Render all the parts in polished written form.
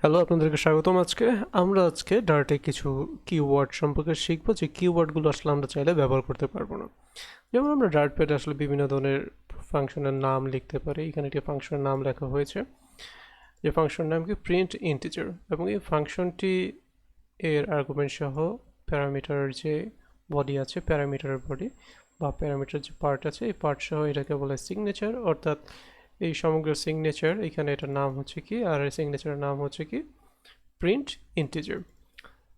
Hello, আপনাদেরকে স্বাগতম। আজকে ডার্টে কিছু কিওয়ার্ড সম্পর্কে শিখবো, যে কিওয়ার্ডগুলো আসলে আমরা চাইলে ব্যবহার করতে পারবো না। যেমন আমরা ডার্ট প্যাডে আসলে বিভিন্ন ধরনের ফাংশনের নাম লিখতে পারি। এখানে একটি ফাংশনের নাম লেখা হয়েছে, যে ফাংশনের নাম কি প্রিন্ট ইন্টিজার, এবং এই ফাংশনটি এর আর্গুমেন্ট সহ প্যারামিটার যে বডি আছে, প্যারামিটারের বডি বা প্যারামিটার যে পার্ট আছে, এই পার্ট সহ এটাকে বলে সিগনেচার। অর্থাৎ এই সমগ্র সিগনেচার, এখানে এটার নাম হচ্ছে কি, আর এই সিগনেচারের নাম হচ্ছে কি প্রিন্ট ইন্টিজার।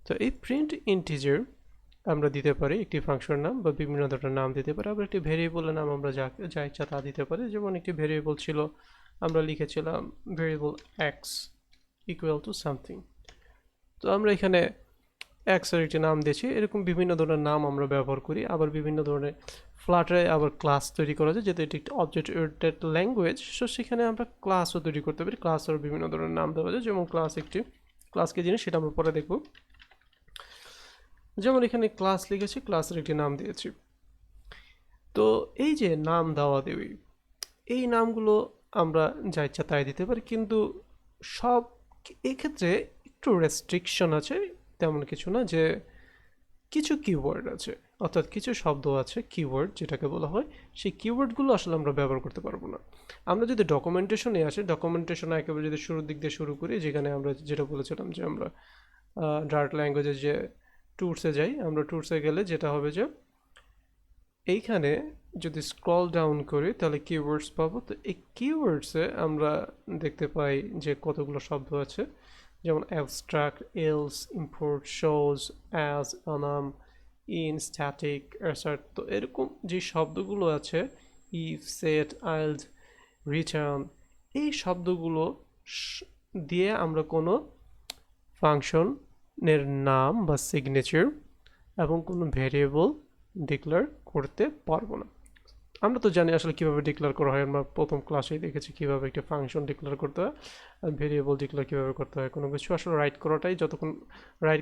তো এই প্রিন্ট ইন্টিজার আমরা দিতে পারি একটি ফাংশনের নাম বা বিভিন্ন ধরনের নাম দিতে পারি। আবার একটি ভেরিয়েবলের নাম আমরা যা ইচ্ছা তা দিতে পারি। যেমন একটি ভেরিয়েবল ছিল, আমরা লিখেছিলাম variable x equal to something. তো আমরা এখানে এক্স এর একটি নাম দিয়েছি। এরকম বিভিন্ন ধরনের নাম আমরা ব্যবহার করি। আবার বিভিন্ন ধরনের ফ্লাটারে আবার ক্লাস তৈরি করা যায়, যেহেতু এটি একটি অবজেক্ট ওরিয়েন্টেড ল্যাঙ্গুয়েজ। সো সেখানে আমরা ক্লাসও তৈরি করতে পারি। ক্লাসের বিভিন্ন ধরনের নাম দেওয়া যায়, যেমন ক্লাস কি জিনিস সেটা আমরা পরে দেখব। যেমন এখানে ক্লাস লিখেছি, ক্লাসের একটি নাম দিয়েছি। তো এই যে নাম দেওয়া দেবী, এই নামগুলো আমরা যা ইচ্ছা তাই দিতে পারি, কিন্তু সব এই ক্ষেত্রে একটু রেস্ট্রিকশন আছে। তেমন কিছু না, যে কিছু কিওয়ার্ড আছে, অর্থাৎ কিছু শব্দ আছে কিওয়ার্ড যেটাকে বলা হয়, সেই কিওয়ার্ডগুলো আসলে আমরা ব্যবহার করতে পারবো না। আমরা যদি ডকুমেন্টেশনে আসি, ডকুমেন্টেশনে একেবারে যদি শুরুর দিক দিয়ে শুরু করি, যেখানে আমরা যেটা বলেছিলাম যে আমরা ডার্ট ল্যাঙ্গুয়েজে যে টুলসে যাই, আমরা টুলসে গেলে যেটা হবে যে এইখানে যদি স্ক্রল ডাউন করি তাহলে কিওয়ার্ডস পাবো। তো এই কিওয়ার্ডসে আমরা দেখতে পাই যে কতগুলো শব্দ আছে, যেমন abstract, else, import, shows, as, Anam, in, static, assert. তো এরকম যে শব্দগুলো আছে, ইফ, সেট, আইল্ড, রিটার্ন, এই শব্দগুলো দিয়ে আমরা কোনো ফাংশনের নাম বা সিগনেচার এবং কোনো ভেরিয়েবল ডিক্লেয়ার করতে পারবো না। আমরা তো জানি আসলে কীভাবে ডিক্লেয়ার করা হয়, আমরা প্রথম ক্লাসেই দেখেছি কীভাবে একটা ফাংশন ডিক্লেয়ার করতে হয়, ভেরিয়েবল ডিক্লেয়ার কীভাবে করতে হয়। কোনো কিছু আসলে রাইট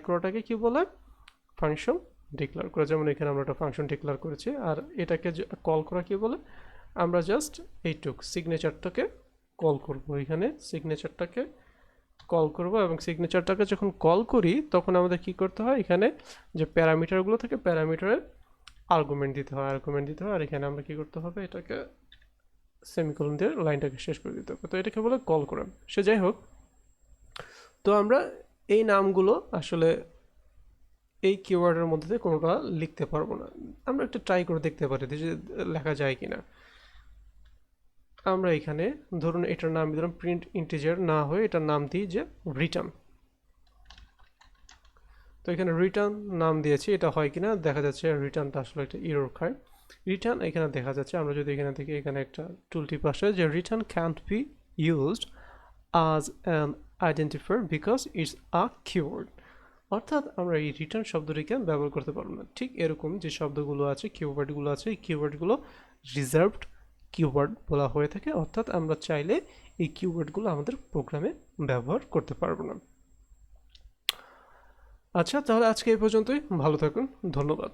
করাটাকে কী বলে, ফাংশন ডিক্লেয়ার করা। যেমন এখানে আমরা একটা ফাংশন ডিক্লেয়ার করেছি, আর এটাকে কল করা কী বলে, আমরা জাস্ট সিগনেচারটাকে কল করব। এখানে সিগনেচারটাকে কল করব, এবং সিগনেচারটাকে যখন কল করি তখন আমাদের কি করতে হয়, এখানে যে প্যারামিটারগুলো থাকে প্যারামিটারের আর্গুমেন্ট দিতে হয়, আর এখানে আমরা কি করতে হবে, এটাকে সেমিকোলন দিয়ে লাইনটাকে শেষ করে দিতে হবে। তো এটাকে বলে কল করা। সে যাই হোক, তো আমরা এই নামগুলো আসলে এই কিওয়ার্ডের মধ্যে দিয়ে কোনোটা লিখতে পারবো না। আমরা একটা ট্রাই করে দেখতে পারি যে লেখা যায় কিনা। আমরা এখানে ধরুন এটার নাম দিলাম প্রিন্ট ইন্টিজার, না হয়ে এটার নাম দিই যে রিটার্ন। তো এখানে রিটার্ন নাম দিয়েছি, এটা হয় কিনা দেখা যাচ্ছে রিটার্নটা আসলে একটা এরর খায়। রিটার্ন এখানে দেখা যাচ্ছে, আমরা যদি এখানে থেকে এখানে একটা টুলটিপ আসে যে রিটার্ন ক্যান্ট বি ইউজড আজ an identifier because it's a keyword. অর্থাৎ আমরা এই রিটার্ন শব্দটিকে ব্যবহার করতে পারবো না। ঠিক এরকম যে শব্দগুলো আছে, কিওয়ার্ডগুলো আছে, এই কিওয়ার্ডগুলো রিজার্ভড কিওয়ার্ড বলা হয়ে থাকে। অর্থাৎ আমরা চাইলে এই কিওয়ার্ডগুলো আমাদের প্রোগ্রামে ব্যবহার করতে পারবো না। আচ্ছা, তাহলে আজকে এই পর্যন্তই। ভালো থাকুন, ধন্যবাদ।